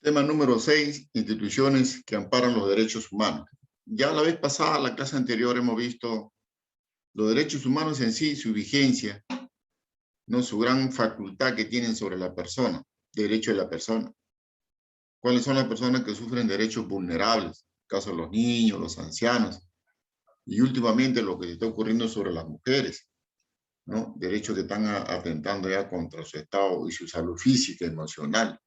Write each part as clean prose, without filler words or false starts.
Tema número 6, instituciones que amparan los derechos humanos. Ya la vez pasada, la clase anterior, hemos visto los derechos humanos en sí, su vigencia, ¿no? Su gran facultad que tienen sobre la persona, derecho de la persona. ¿Cuáles son las personas que sufren derechos vulnerables? En el caso de los niños, los ancianos. Y últimamente lo que está ocurriendo sobre las mujeres, ¿no? Derechos que están atentando ya contra su estado y su salud física, emocional.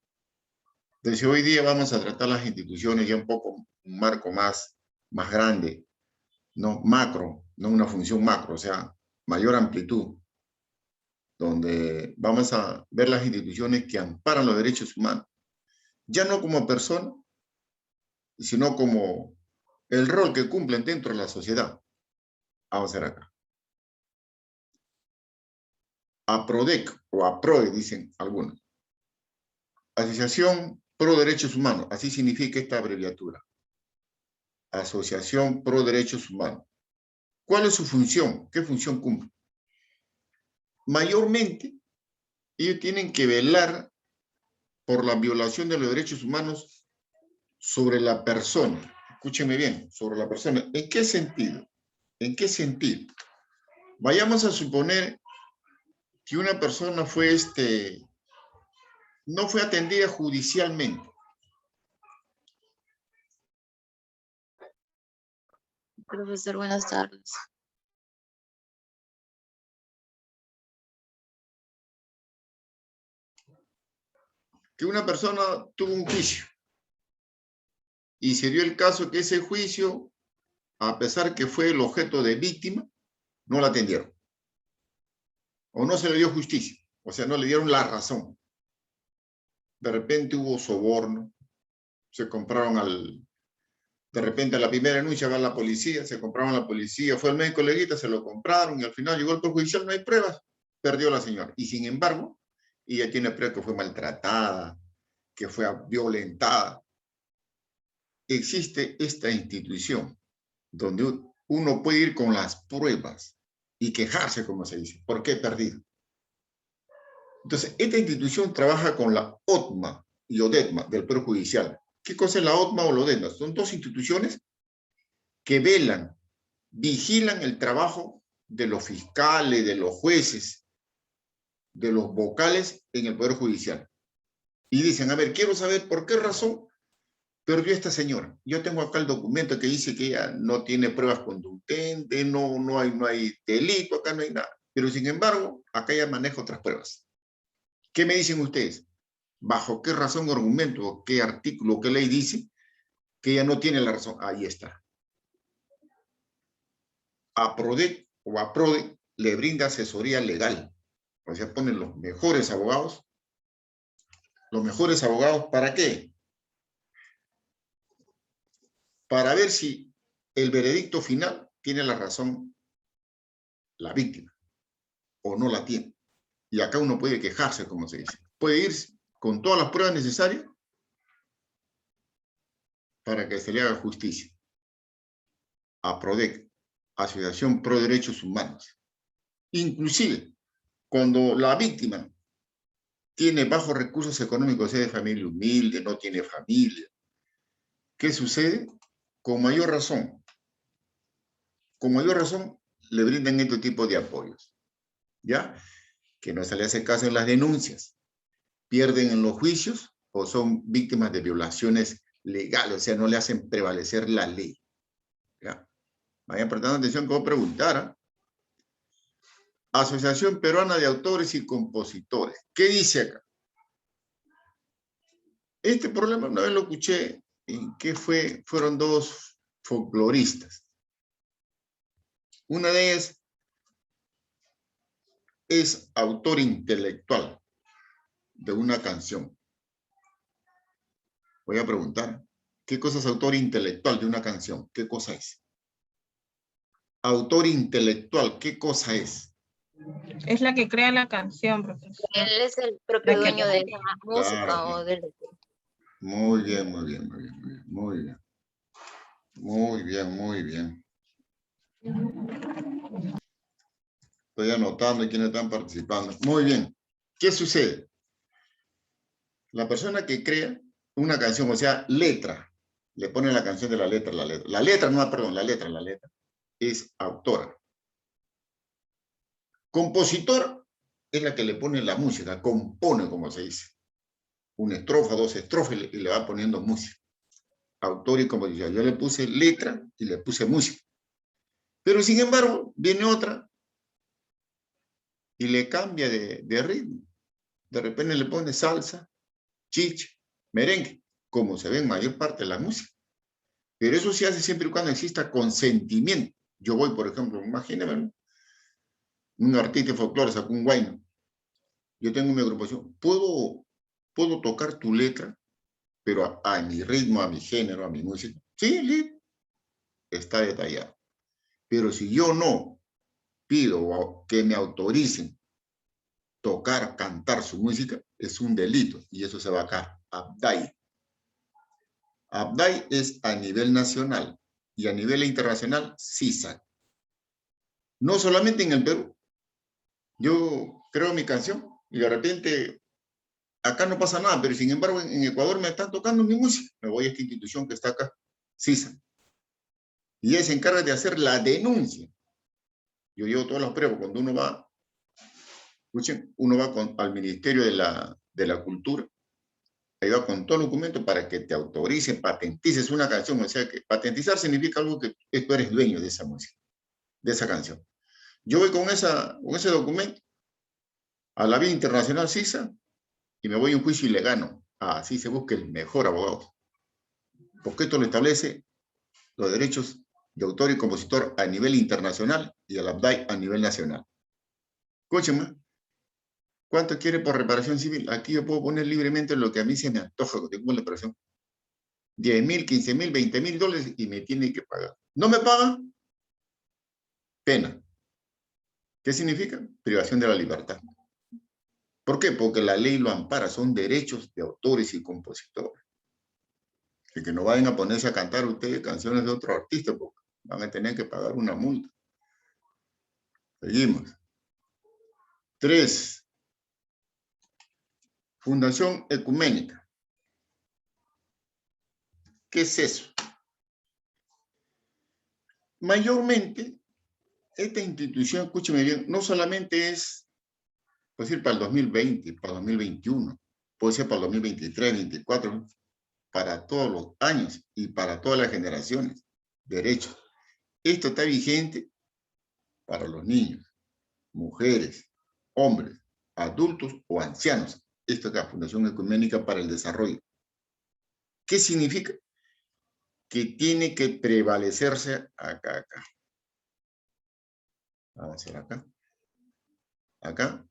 Entonces hoy día vamos a tratar las instituciones ya un poco, un marco más grande, no macro, no una función macro, o sea, mayor amplitud, donde vamos a ver las instituciones que amparan los derechos humanos, ya no como persona, sino como el rol que cumplen dentro de la sociedad. Vamos a ver acá. APRODEC o APRODE, dicen algunos. Asociación Pro Derechos Humanos, así significa esta abreviatura. Asociación Pro Derechos Humanos. ¿Cuál es su función? ¿Qué función cumple? Mayormente, ellos tienen que velar por la violación de los derechos humanos sobre la persona. Escúchenme bien, sobre la persona. ¿En qué sentido? ¿En qué sentido? Vayamos a suponer que una persona fue no fue atendida judicialmente. Profesor, buenas tardes. Que una persona tuvo un juicio y se dio el caso que ese juicio, a pesar que fue el objeto de víctima, no la atendieron. O no se le dio justicia, o sea, no le dieron la razón. De repente hubo soborno, se compraron de repente a la primera denuncia va a la policía, se compraron a la policía, fue el médico legista, se lo compraron y al final llegó el perjudicial, no hay pruebas, perdió la señora. Y sin embargo, ella tiene pruebas que fue maltratada, que fue violentada. Existe esta institución donde uno puede ir con las pruebas y quejarse, como se dice, ¿por qué he perdido? Entonces, esta institución trabaja con la OTMA y ODETMA del Poder Judicial. ¿Qué cosa es la OTMA o la ODETMA? Son dos instituciones que velan, vigilan el trabajo de los fiscales, de los jueces, de los vocales en el Poder Judicial. Y dicen, a ver, quiero saber por qué razón perdió esta señora. Yo tengo acá el documento que dice que ella no tiene pruebas conducentes, no hay delito, acá no hay nada. Pero sin embargo, acá ya maneja otras pruebas. ¿Qué me dicen ustedes? ¿Bajo qué razón o argumento, qué artículo, qué ley dice que ella no tiene la razón? Ahí está. APRODEC o APRODE le brinda asesoría legal. O sea, ponen los mejores abogados. ¿Los mejores abogados para qué? Para ver si el veredicto final tiene la razón la víctima o no la tiene. Y acá uno puede quejarse, como se dice. Puede ir con todas las pruebas necesarias para que se le haga justicia. APRODEC, Asociación Pro Derechos Humanos. Inclusive, cuando la víctima tiene bajos recursos económicos, es de familia humilde, no tiene familia, ¿qué sucede? Con mayor razón, le brindan este tipo de apoyos, ¿ya? Que no se le hace caso en las denuncias, pierden en los juicios o son víctimas de violaciones legales, o sea, no le hacen prevalecer la ley, ¿ya? Vayan prestando atención que voy a preguntar, ¿eh? Asociación Peruana de Autores y Compositores. ¿Qué dice acá? Este problema una vez lo escuché en que fueron dos folcloristas. Una de ellas es autor intelectual de una canción. Voy a preguntar, ¿qué cosa es autor intelectual de una canción? ¿Qué cosa es? Autor intelectual, ¿qué cosa es? Es la que crea la canción, profesor. Él es el propio dueño de la música Claro, o del... muy bien, muy bien, muy bien, muy bien. Muy bien, muy bien. Estoy anotando quiénes están participando. Muy bien. ¿Qué sucede? La persona que crea una canción, o sea, letra. Le ponen la canción de la letra. La letra, no, perdón, la letra es autora. Compositor es la que le pone la música, compone, como se dice. Una estrofa, dos estrofas y le va poniendo música. Autor y compositor. Yo le puse letra y le puse música. Pero sin embargo, viene otra y le cambia de ritmo. De repente le pone salsa, chicha, merengue, como se ve en mayor parte de la música. Pero eso se hace siempre y cuando exista consentimiento. Yo voy, por ejemplo, imagíname, un artista de folclore sacó un guayno. Yo tengo mi agrupación. ¿Puedo tocar tu letra, pero a mi ritmo, a mi género, a mi música? Sí, está detallado. Pero si yo no pido que me autoricen tocar, cantar su música, es un delito. Y eso se va acá. Abday. Abday es a nivel nacional y a nivel internacional, CISAC. No solamente en el Perú. Yo creo mi canción y de repente acá no pasa nada, pero sin embargo en Ecuador me están tocando mi música. Me voy a esta institución que está acá, CISAC. Y ella se encarga de hacer la denuncia. Yo llevo todas las pruebas. Cuando uno va, escuchen, uno va al Ministerio de la Cultura, ahí va con todo el documento para que te autoricen, patentices una canción. O sea que patentizar significa algo que tú eres dueño de esa música, de esa canción. Yo voy con ese documento a la vía internacional CISA y me voy a un juicio y le gano. Así se busca el mejor abogado. Porque esto lo establece los derechos de autor y compositor a nivel internacional y el ABDAI a nivel nacional. Escúcheme, ¿cuánto quiere por reparación civil? Aquí yo puedo poner libremente lo que a mí se me antoja que tengo la reparación. 10,000, 15,000, 20,000 dólares y me tiene que pagar. ¿No me paga? Pena. ¿Qué significa? Privación de la libertad. ¿Por qué? Porque la ley lo ampara, son derechos de autores y compositores. Y que no vayan a ponerse a cantar ustedes canciones de otro artista, porque van a tener que pagar una multa. Seguimos. 3. Fundación Ecuménica. ¿Qué es eso? Mayormente, esta institución, escúcheme bien, no solamente es, puede ser para el 2020, para el 2021, puede ser para el 2023, 2024, para todos los años y para todas las generaciones. Derechos. Esto está vigente para los niños, mujeres, hombres, adultos o ancianos. Esto es la Fundación Ecuménica para el Desarrollo. ¿Qué significa? Que tiene que prevalecerse acá. Vamos a hacer acá. Acá.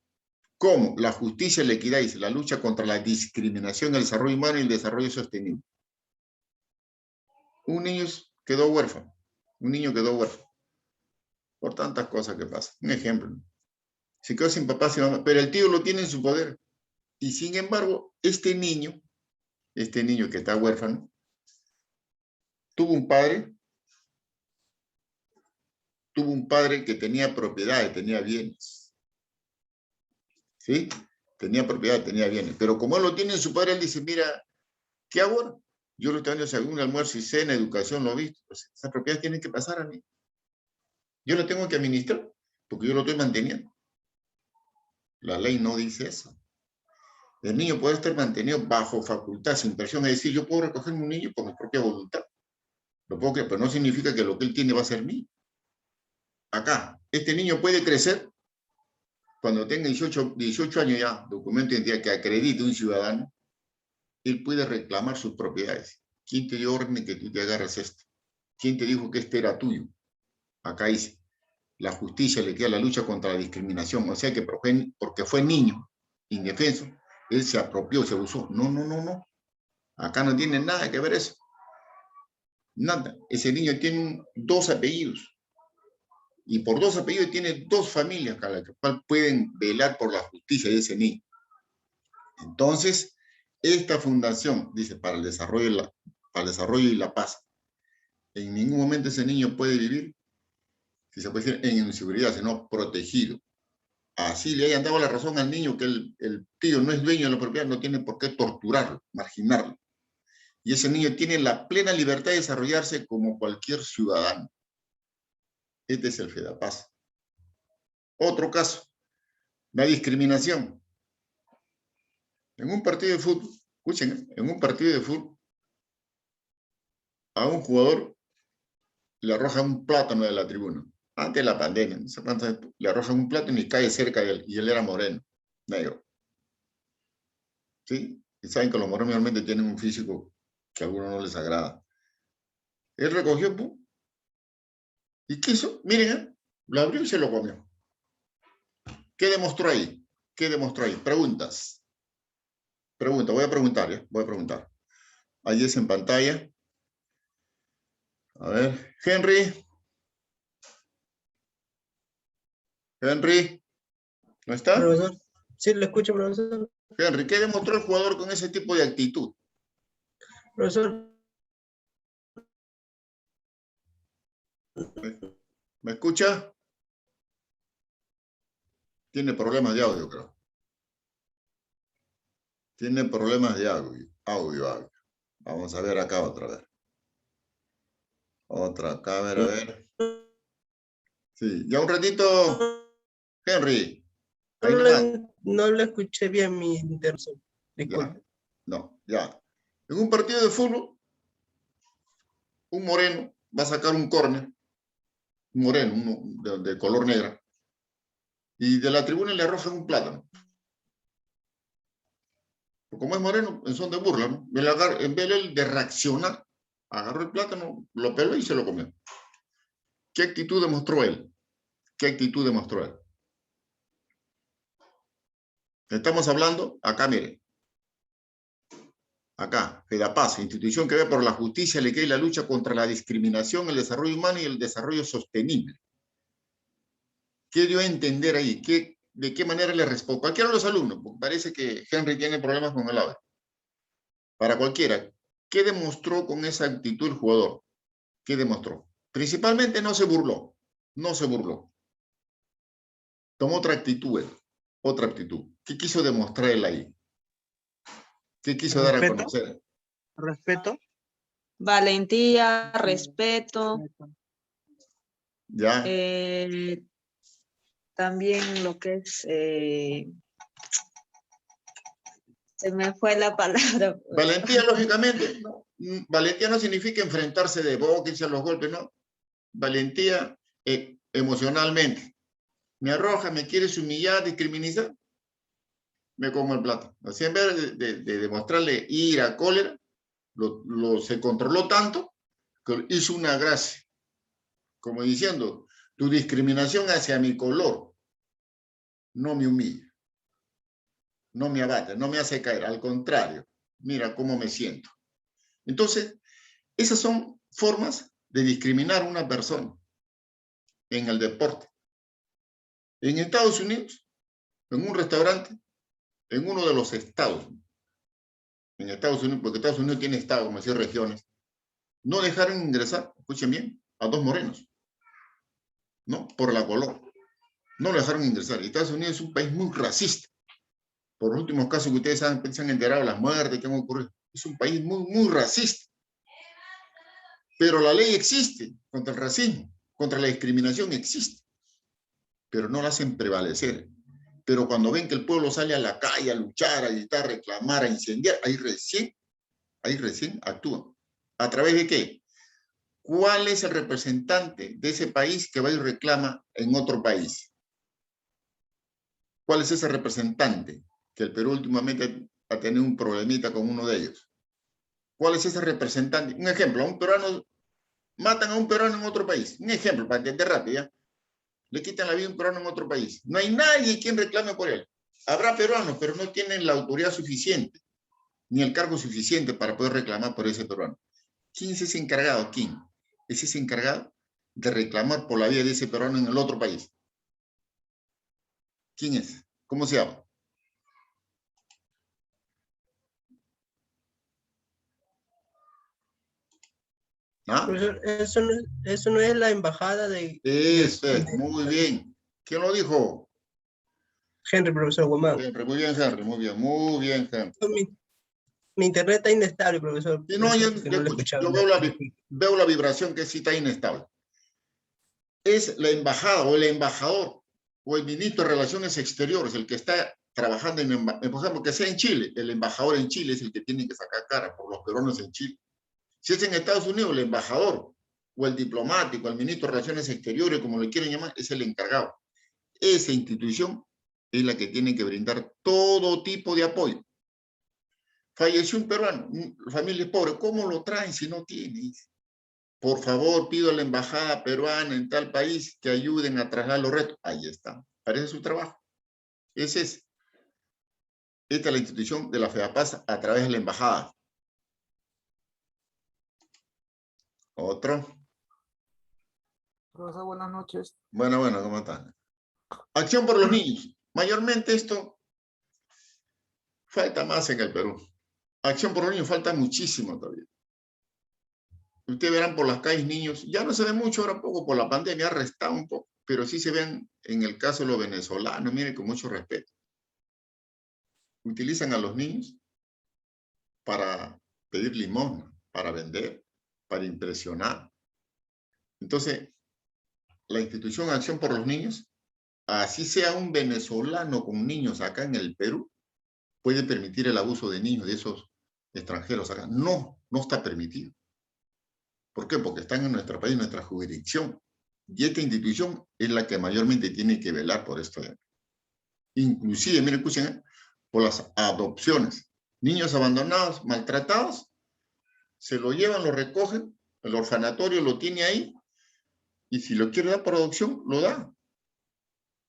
¿Cómo? La justicia, la equidad y la lucha contra la discriminación, el desarrollo humano y el desarrollo sostenible. Un niño quedó huérfano. Un niño quedó huérfano. Por tantas cosas que pasan. Un ejemplo. Se quedó sin papá, sin mamá, pero el tío lo tiene en su poder. Y sin embargo, este niño que está huérfano, tuvo un padre que tenía propiedades, tenía bienes. ¿Sí? Tenía propiedad, tenía bienes. Pero como él lo tiene en su padre, él dice, mira, ¿qué hago ahora? Yo lo estoy dando según almuerzo y cena, educación, lo he visto. Pues esas propiedades tienen que pasar a mí. Yo lo tengo que administrar, porque yo lo estoy manteniendo. La ley no dice eso. El niño puede estar mantenido bajo facultad, sin presión. Es decir, yo puedo recogerme un niño por mi propia voluntad. Lo puedo creer, pero no significa que lo que él tiene va a ser mío. Acá, este niño puede crecer cuando tenga 18 años ya, documento de identidad que acredite un ciudadano, él puede reclamar sus propiedades. ¿Quién te dio orden que tú te agarres esto? ¿Quién te dijo que este era tuyo? Acá dice, la justicia le queda la lucha contra la discriminación. O sea que porque fue niño, indefenso, él se apropió, se abusó. No. Acá no tiene nada que ver eso. Nada. Ese niño tiene 2 apellidos. Y por 2 apellidos tiene 2 familias a las cuales pueden velar por la justicia de ese niño. Entonces, esta fundación, dice, para el desarrollo y la paz, en ningún momento ese niño puede vivir, si se puede decir, en inseguridad, sino protegido. Así le hayan dado la razón al niño que el tío no es dueño de la propiedad, no tiene por qué torturarlo, marginarlo. Y ese niño tiene la plena libertad de desarrollarse como cualquier ciudadano. Este es el FEDAPAS. Otro caso, la discriminación. En un partido de fútbol, escuchen, en un partido de fútbol, a un jugador le arrojan un plátano de la tribuna. Antes de la pandemia, no sé cuántas, le arrojan un plátano y cae cerca de él, y él era moreno, negro. ¿Sí? Y saben que los morenos normalmente tienen un físico que a algunos no les agrada. Él recogió, ¡pum! ¿Y qué hizo? Miren, lo abrió y se lo comió. ¿Qué demostró ahí? ¿Qué demostró ahí? Preguntas. Pregunta, voy a preguntar, ¿ya? Voy a preguntar. Ahí es en pantalla. A ver, Henry. Henry, ¿no está? Profesor, sí, lo escucho, profesor. Henry, ¿qué demostró el jugador con ese tipo de actitud? Profesor, ¿Me escucha? Tiene problemas de audio, creo. Tiene problemas de audio. Vamos a ver acá otra vez. Otra acá, a ver. Sí, ya un ratito, Henry. Ahí nomás. no lo escuché bien mi intervención. Disculpe. Ya. No, ya. En un partido de fútbol, un moreno va a sacar un córner, un moreno, uno de color negra, y de la tribuna le arrojan un plátano. Como es moreno, en son de burla, ¿no? En vez de reaccionar, agarró el plátano, lo peló y se lo comió. ¿Qué actitud demostró él? ¿Qué actitud demostró él? Estamos hablando, acá mire, acá, FEDAPAS, institución que ve por la justicia, la equidad y la lucha contra la discriminación, el desarrollo humano y el desarrollo sostenible. ¿Qué dio a entender ahí? ¿De qué manera le responde? Cualquiera de los alumnos, porque parece que Henry tiene problemas con el audio. Para cualquiera, ¿qué demostró con esa actitud el jugador? ¿Qué demostró? Principalmente no se burló, no se burló. Tomó otra actitud él, otra actitud. ¿Qué quiso demostrar él ahí? ¿Qué quiso dar a conocer? Respeto. Valentía, respeto, Ya, también lo que es, se me fue la palabra. valentía, lógicamente, no. Valentía no significa enfrentarse de boca y a los golpes, no. Valentía emocionalmente. Me arroja, me quieres humillar, discriminar, me como el plato. Así en vez de demostrarle ira, cólera, se controló tanto que hizo una gracia, como diciendo, tu discriminación hacia mi color no me humilla, no me abate, no me hace caer, al contrario, mira cómo me siento. Entonces, esas son formas de discriminar a una persona en el deporte. En Estados Unidos, en un restaurante, en uno de los estados, en Estados Unidos, porque Estados Unidos tiene estados, como decía, regiones, no dejaron ingresar, escuchen bien, a dos morenos, ¿no? Por la color. No lo dejaron ingresar. Y Estados Unidos es un país muy racista. Por los últimos casos que ustedes se han enterado, las muertes que han ocurrido. Es un país muy, muy racista. Pero la ley existe contra el racismo, contra la discriminación existe. Pero no la hacen prevalecer. Pero cuando ven que el pueblo sale a la calle a luchar, a gritar, a reclamar, a incendiar, ahí recién actúan. ¿A través de qué? ¿Cuál es el representante de ese país que va y reclama en otro país? ¿Cuál es ese representante? Que el Perú últimamente ha tenido un problemita con uno de ellos. ¿Cuál es ese representante? Un ejemplo, a un peruano, matan a un peruano en otro país. Un ejemplo, para entender rápido, ¿ya? Le quitan la vida a un peruano en otro país. No hay nadie quien reclame por él. Habrá peruanos, pero no tienen la autoridad suficiente, ni el cargo suficiente para poder reclamar por ese peruano. ¿Quién es ese encargado? ¿Quién? Es ese encargado de reclamar por la vida de ese peruano en el otro país. ¿Quién es? ¿Cómo se llama? ¿Ah? Profesor, eso no es la embajada de... Eso es, muy bien. ¿Quién lo dijo? Henry, profesor Guamán. Henry, muy bien, Henry, muy bien, Henry. Mi internet está inestable, profesor. Si no, Eso que yo no lo escucho. escuchaba. Yo veo la vibración que sí está inestable. Es la embajada o el embajador o el ministro de Relaciones Exteriores el que está trabajando por ejemplo, que sea en Chile. El embajador en Chile es el que tiene que sacar cara por los peruanos en Chile. Si es en Estados Unidos, el embajador o el diplomático, el ministro de Relaciones Exteriores, como le quieren llamar, es el encargado. Esa institución es la que tiene que brindar todo tipo de apoyo. Falleció un peruano, familia pobre, ¿cómo lo traen si no tiene? Por favor, pido a la embajada peruana en tal país que ayuden a trasladar los restos. Ahí está, parece su trabajo. Ese es. Esta es la institución de la FEDAPAS a través de la embajada. Otro. Profesor, buenas noches. Bueno, ¿cómo están? Acción por los niños. Mayormente esto falta más en el Perú. Acción por los niños falta muchísimo todavía. Ustedes verán por las calles niños, ya no se ve mucho ahora poco por la pandemia, ha restado un poco, pero sí se ven en el caso de los venezolanos, miren, con mucho respeto. Utilizan a los niños para pedir limosna, para vender, para impresionar. Entonces, la institución Acción por los Niños, así sea un venezolano con niños acá en el Perú, puede permitir el abuso de niños de esos extranjeros acá. No, no está permitido. ¿Por qué? Porque están en nuestro país, en nuestra jurisdicción. Y esta institución es la que mayormente tiene que velar por esto. Inclusive, miren, escuchen, por las adopciones. Niños abandonados, maltratados, se lo llevan, lo recogen, el orfanatorio lo tiene ahí, y si lo quiere dar por adopción, lo da.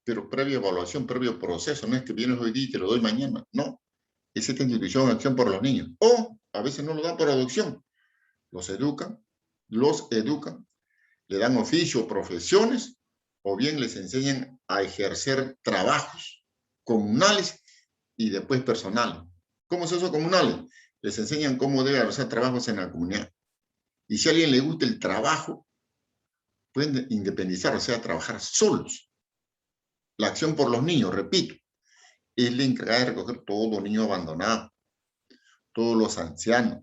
Pero previa evaluación, previo proceso, no es que vienes hoy día y te lo doy mañana, no. Es esta institución Acción por los Niños. O a veces no lo dan por adopción, los educan, le dan oficio, profesiones, o bien les enseñan a ejercer trabajos comunales y después personales. ¿Cómo es eso comunales? Les enseñan cómo deben hacer trabajos en la comunidad. Y si a alguien le gusta el trabajo, pueden independizar, o sea, trabajar solos. La Acción por los Niños, repito, es la encargada de recoger todo niño abandonado, todos los ancianos,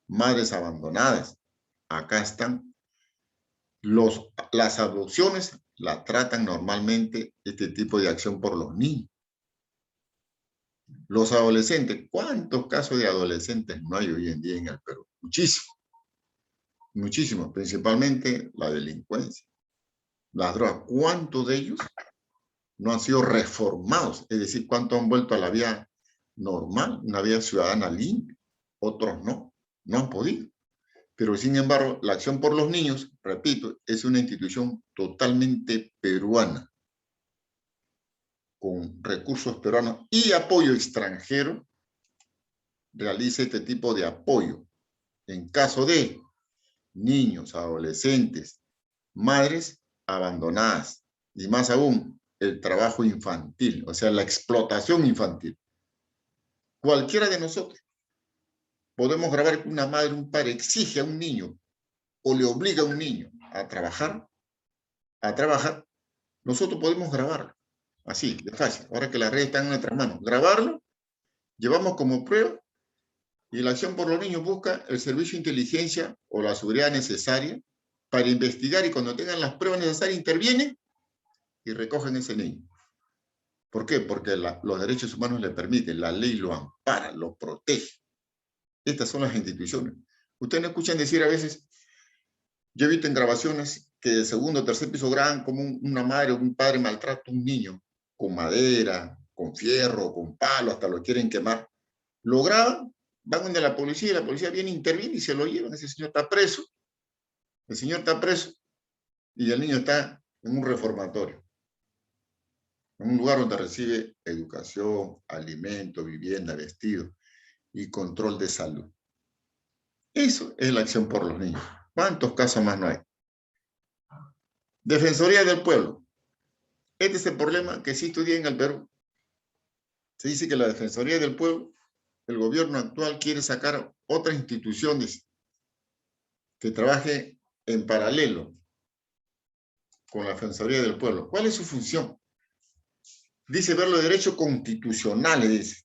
madres abandonadas. Acá están. Las adopciones la tratan normalmente este tipo de acción por los niños. Los adolescentes, ¿cuántos casos de adolescentes no hay hoy en día en el Perú? Muchísimos. Muchísimos, principalmente la delincuencia, las drogas. ¿Cuántos de ellos no han sido reformados? Es decir, ¿cuántos han vuelto a la vida normal, una vida ciudadana limpia? Otros no han podido. Pero sin embargo, la Acción por los Niños, repito, es una institución totalmente peruana, con recursos peruanos y apoyo extranjero, realiza este tipo de apoyo en caso de niños, adolescentes, madres abandonadas, y más aún, el trabajo infantil, o sea, la explotación infantil. Cualquiera de nosotros podemos grabar que una madre, un padre exige a un niño o le obliga a un niño a trabajar, nosotros podemos grabarlo. Así, de fácil. Ahora que las redes están en nuestras manos. Grabarlo, llevamos como prueba y la Acción por los Niños busca el servicio de inteligencia o la seguridad necesaria para investigar y cuando tengan las pruebas necesarias intervienen y recogen ese niño. ¿Por qué? Porque los derechos humanos le permiten, la ley lo ampara, lo protege. Estas son las instituciones. Ustedes no escuchan decir a veces, yo he visto en grabaciones que de segundo o tercer piso graban como una madre o un padre maltrata a un niño con madera, con fierro, con palo, hasta lo quieren quemar. Lo graban, van donde la policía y la policía viene, interviene y se lo llevan. Ese señor está preso. El señor está preso y el niño está en un reformatorio. En un lugar donde recibe educación, alimento, vivienda, vestido y control de salud. Eso es la Acción por los Niños. ¿Cuántos casos más no hay? Defensoría del Pueblo. Este es el problema que existe hoy día en el Perú. Se dice que la Defensoría del Pueblo, el gobierno actual quiere sacar otras instituciones que trabaje en paralelo con la Defensoría del Pueblo. ¿Cuál es su función? Dice ver los derechos constitucionales, dice.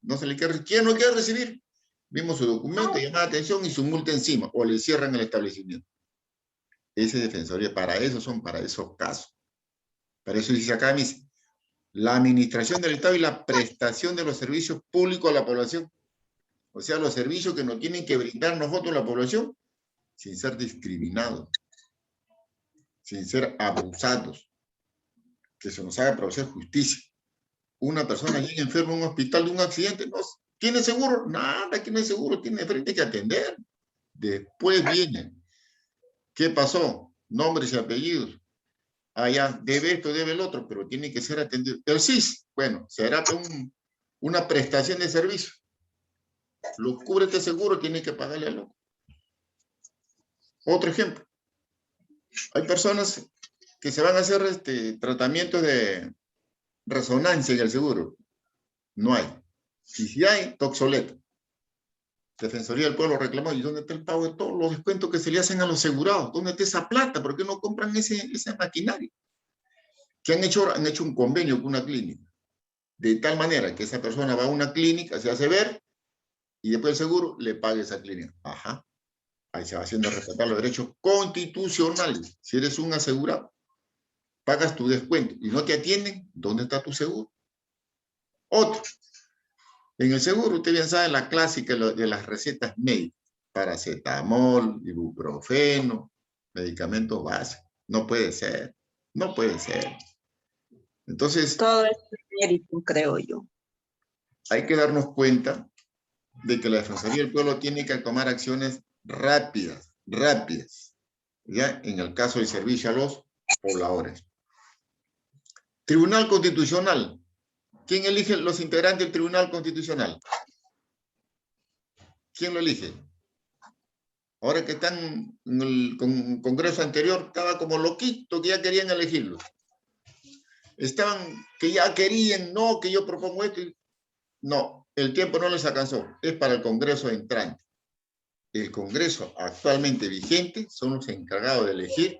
No se le quiere, ¿quién no quiere recibir? Vimos su documento, llama la atención y su multa encima, o le cierran el establecimiento. Esa es defensoría, para esos casos. Para eso dice acá, dice, la administración del Estado y la prestación de los servicios públicos a la población. O sea, los servicios que nos tienen que brindar nosotros la población, sin ser discriminados, sin ser abusados, que se nos haga producir justicia. Una persona llega enferma a un hospital de un accidente, no tiene seguro, nada, aquí no hay seguro, tiene frente que atender. Después viene, ¿qué pasó? Nombres y apellidos. Ya, debe esto, debe el otro, pero tiene que ser atendido. El SIS, bueno, será una prestación de servicio. Lo cubre este seguro, tiene que pagarle al otro. Otro ejemplo. Hay personas que se van a hacer tratamientos de resonancia en el seguro. No hay. Y si hay, está obsoleto. Defensoría del Pueblo reclamó, ¿y dónde está el pago de todos los descuentos que se le hacen a los asegurados? ¿Dónde está esa plata? ¿Por qué no compran esa maquinaria? ¿Qué han hecho? Han hecho un convenio con una clínica. De tal manera que esa persona va a una clínica, se hace ver, y después el seguro le paga esa clínica. Ajá. Ahí se va haciendo respetar los derechos constitucionales. Si eres un asegurado, pagas tu descuento y no te atienden, ¿dónde está tu seguro? Otro. En el seguro, usted bien sabe la clásica de las recetas médicas. Paracetamol, ibuprofeno, medicamentos básicos. No puede ser. No puede ser. Entonces, Todo es mérito, creo yo. hay que darnos cuenta de que la Defensoría del Pueblo tiene que tomar acciones rápidas, ya en el caso del servicio a los pobladores. Tribunal Constitucional. ¿Quién elige los integrantes del Tribunal Constitucional? ¿Quién lo elige? Ahora que están en el Congreso anterior, estaba como loquito que ya querían elegirlo. Estaban que ya querían, no, que yo propongo esto. No, el tiempo no les alcanzó. Es para el Congreso entrante. El Congreso actualmente vigente son los encargados de elegir,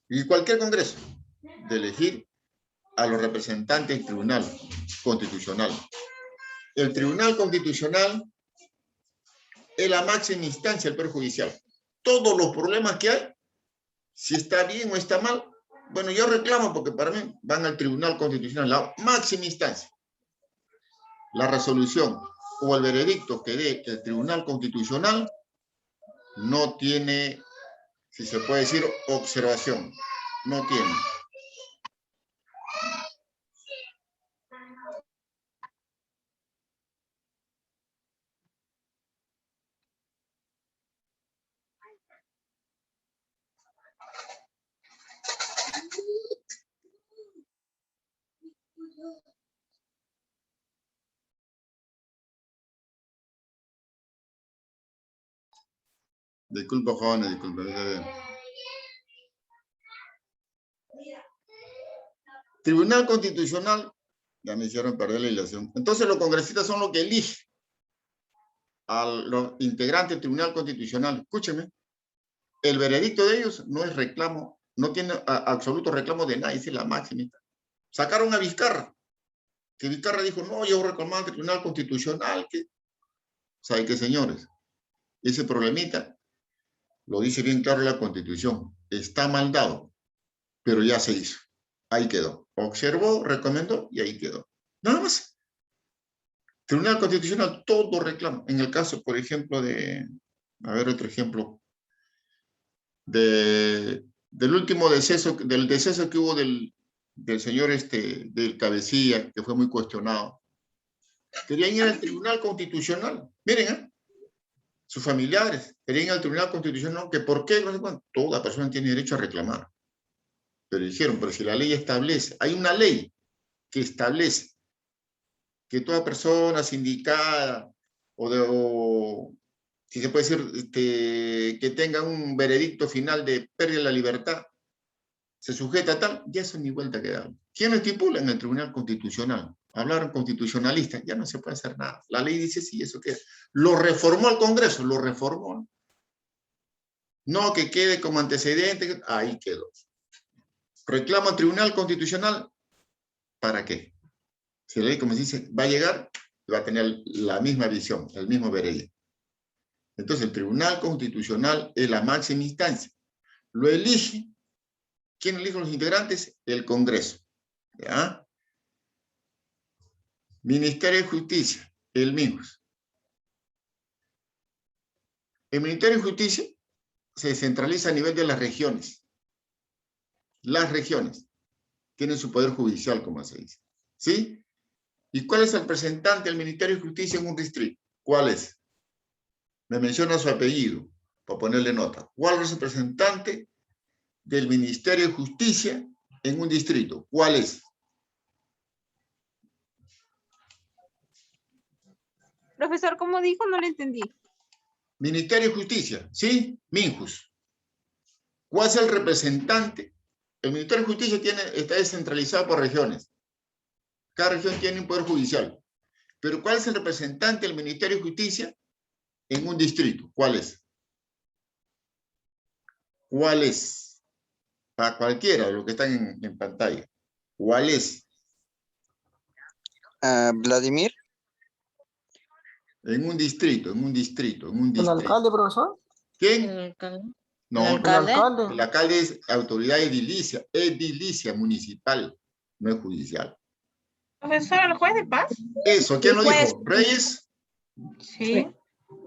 y cualquier Congreso, de elegir a los representantes del Tribunal Constitucional. El Tribunal Constitucional es la máxima instancia del Poder Judicial. Todos los problemas que hay, si está bien o está mal, bueno, yo reclamo porque para mí van al Tribunal Constitucional, la máxima instancia. La resolución o el veredicto que dé el Tribunal Constitucional no tiene, si se puede decir, observación. No tiene. Disculpa, jóvenes, disculpa. Tribunal Constitucional, ya me hicieron perder la ilusión. Entonces los congresistas son los que eligen a los integrantes del Tribunal Constitucional. Escúcheme, el veredicto de ellos no es reclamo, no tiene absoluto reclamo de nadie, es la máxima. Sacaron a Vizcarra, que Vizcarra dijo, no, yo reclamaba al Tribunal Constitucional. ¿Sabe qué, señores? Ese problemita lo dice bien claro la Constitución. Está mal dado, pero ya se hizo. Ahí quedó. Observó, recomendó y ahí quedó. Nada más. Tribunal Constitucional todo reclama. En el caso, por ejemplo, a ver otro ejemplo, del último deceso, del deceso que hubo del señor del Cabecilla, que fue muy cuestionado. Querían ir al Tribunal Constitucional. Miren, sus familiares querían ir al Tribunal Constitucional, que por qué, no sé cuánto. Toda persona tiene derecho a reclamar. Pero dijeron, pero si la ley establece, hay una ley que establece que toda persona sindicada o si se puede decir, que tenga un veredicto final de pérdida de la libertad, se sujeta a tal, ya eso ni vuelta que dar. ¿Quién lo estipula? En el Tribunal Constitucional. Hablaron constitucionalistas, ya no se puede hacer nada. La ley dice sí, eso queda. Lo reformó el Congreso, lo reformó. No que quede como antecedente, ahí quedó. Reclama al Tribunal Constitucional, ¿para qué? Si la ley, como se dice, va a llegar, va a tener la misma visión, el mismo veredicto. Entonces, el Tribunal Constitucional es la máxima instancia. Lo elige. ¿Quién elige los integrantes? El Congreso. ¿Ya? Ministerio de Justicia, el mismo. El Ministerio de Justicia se centraliza a nivel de las regiones. Las regiones tienen su poder judicial, como se dice. ¿Sí? ¿Y cuál es el representante del Ministerio de Justicia en un distrito? ¿Cuál es? Me menciona su apellido, para ponerle nota. ¿Cuál es el representante del Ministerio de Justicia en un distrito? ¿Cuál es? Profesor, ¿cómo dijo? No le entendí. Ministerio de Justicia, ¿sí? Minjus. ¿Cuál es el representante? El Ministerio de Justicia está descentralizado por regiones. Cada región tiene un poder judicial. Pero ¿cuál es el representante del Ministerio de Justicia en un distrito? ¿Cuál es? ¿Cuál es? Para cualquiera de los que están en pantalla. ¿Cuál es? Vladimir. En un distrito, en un distrito, en un ¿El distrito. alcalde, profesor? ¿Quién? El alcalde. No, ¿El alcalde? el alcalde es autoridad edilicia municipal, no es judicial. Profesor, ¿el juez de paz? Eso, ¿quién lo Juez. dijo? ¿Reyes? Sí.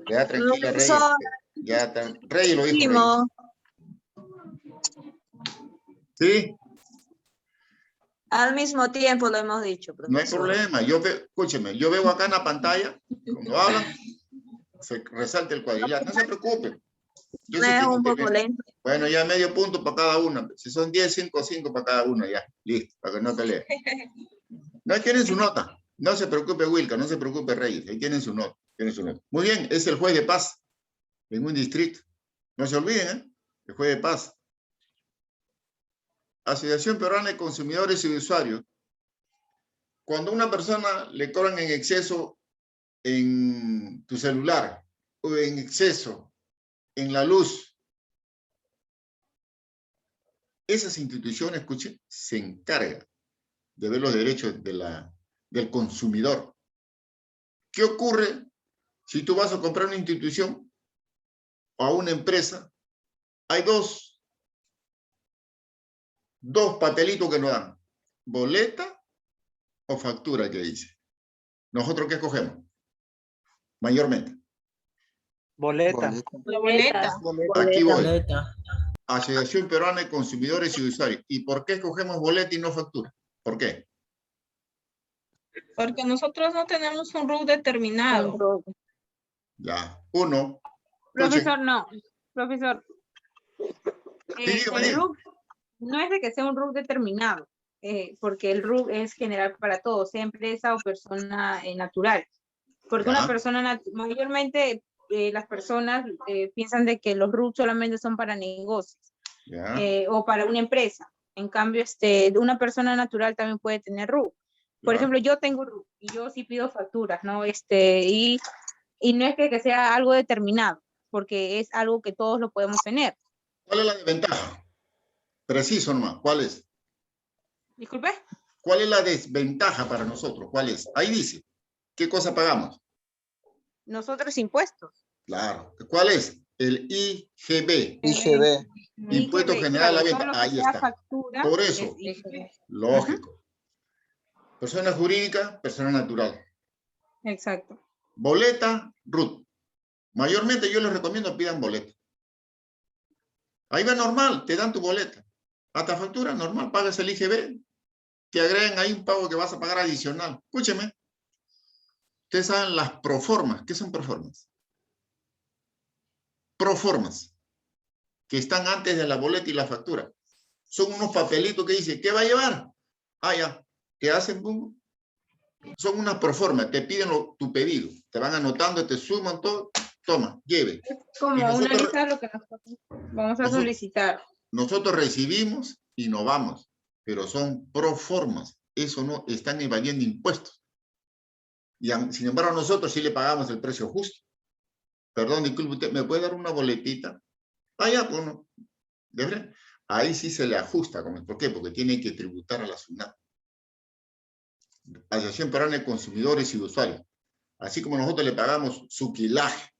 Ya tranquila, Reyes. Profesor. Ya Reyes lo dijo, Reyes. Primo. ¿Sí? Al mismo tiempo lo hemos dicho, No hay profesor. problema. Escúcheme, yo veo acá en la pantalla, cuando hablan, se resalta el cuadrilátero. No se preocupen. Yo sé Es que un no poco tienen- lento. Bueno, ya medio punto para cada una. Si son 10, 5 para cada una, ya. Listo, para que no te lea. No, ahí tienen su nota. No se preocupe, Wilka, no se preocupe, Reyes. Ahí tienen su nota. Muy bien, es el juez de paz en un distrito. No se olviden, ¿eh? El juez de paz. Asociación Peruana de Consumidores y Usuarios. Cuando a una persona le cobran en exceso en tu celular o en exceso en la luz, esas instituciones, escuchen, se encargan de ver los derechos del consumidor. ¿Qué ocurre si tú vas a comprar una institución o a una empresa? Hay dos papelitos que nos dan, boleta o factura, que dice. ¿Nosotros qué escogemos? Mayormente. Boleta. La boleta. Aquí voy. Boleta. Asociación Peruana de Consumidores y Usuarios. ¿Y por qué escogemos boleta y no factura? ¿Por qué? Porque nosotros no tenemos un RUC determinado. Ya. Uno. Profesor, no. Profesor. dígame. El RUC no es de que sea un RUC determinado, porque el RUC es general para todos, sea empresa o persona natural. Porque Ya. una persona, mayormente las personas piensan de que los RUC solamente son para negocios Ya. o para una empresa. En cambio, una persona natural también puede tener RUC. Por Ya. ejemplo, yo tengo RUC y yo sí pido facturas, ¿no? Y no es que sea algo determinado, porque es algo que todos lo podemos tener. ¿Cuál es la desventaja? Preciso nomás. ¿Cuál es? Disculpe. ¿Cuál es la desventaja para nosotros? ¿Cuál es? Ahí dice. ¿Qué cosa pagamos? Nosotros impuestos. Claro. ¿Cuál es? El IGB. IGB. Impuesto IGB, General a la claro, Venta. todo lo que Ahí sea está. factura Por es eso. IGB. Lógico. Persona jurídica, persona natural. Exacto. Boleta, RUT. Mayormente yo les recomiendo pidan boleta. Ahí va normal, te dan tu boleta. Hasta factura normal, pagas el IGB. Te agregan ahí un pago que vas a pagar adicional. Escúcheme. Ustedes saben las proformas. ¿Qué son proformas? Proformas. Que están antes de la boleta y la factura. Son unos papelitos que dicen, ¿qué va a llevar? Ah, ya. ¿Qué hacen? Pum. Son unas proformas. Te piden tu pedido. Te van anotando, te suman todo. Toma, lleve. Como Y una nosotros- lista de lo que nosotros vamos a nosotros- solicitar. Nosotros recibimos y no vamos, pero son proformas. Eso no, están evadiendo impuestos. Y sin embargo, nosotros sí le pagamos el precio justo. Perdón, disculpe, ¿usted me puede dar una boletita? Ah, ya, pues no. ¿De verdad? Ahí sí se le ajusta. ¿Por qué? Porque tiene que tributar a la SUNAT. Asociación Peruana de Consumidores y Usuarios. Así como nosotros le pagamos su quilaje,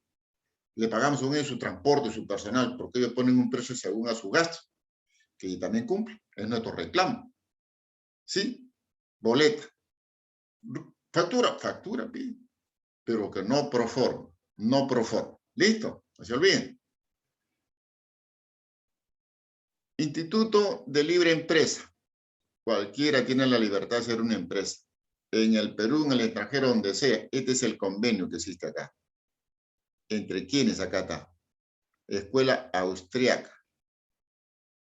le pagamos a ellos su transporte, su personal, porque ellos ponen un precio según a su gasto, que también cumple, es nuestro reclamo. ¿Sí? Boleta. Factura, factura, pide, pero que no pro forma, no pro forma. ¿Listo? No se olviden. Instituto de Libre Empresa. Cualquiera tiene la libertad de ser una empresa. En el Perú, en el extranjero, donde sea. Este es el convenio que existe acá. ¿Entre quiénes acá está? Escuela austriaca.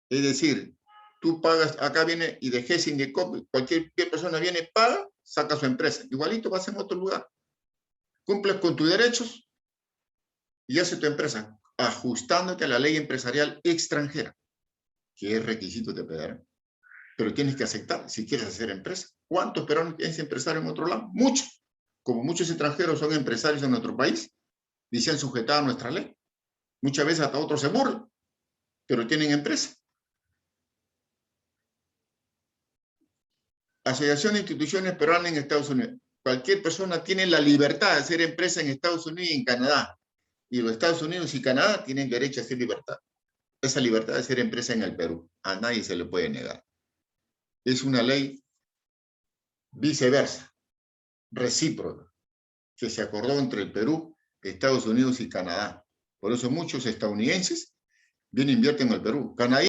Es decir, tú pagas, acá viene y de Hessing de Cop, cualquier persona viene, paga, saca su empresa. Igualito vas en otro lugar. Cumples con tus derechos y haces tu empresa, ajustándote a la ley empresarial extranjera, que es requisito de pedir. Pero tienes que aceptar si quieres hacer empresa. ¿Cuántos peruanos tienen empresario en otro lado? Muchos. Como muchos extranjeros son empresarios en nuestro país y se han sujetado a nuestra ley. Muchas veces hasta otros se burlan, pero tienen empresa. Asociación de Instituciones Peruanas en Estados Unidos. Cualquier persona tiene la libertad de hacer empresa en Estados Unidos y en Canadá. Y los Estados Unidos y Canadá tienen derecho a hacer libertad. Esa libertad de hacer empresa en el Perú. A nadie se le puede negar. Es una ley viceversa, recíproca, que se acordó entre el Perú, Estados Unidos y Canadá. Por eso muchos estadounidenses vienen e invierten en el Perú. Canadá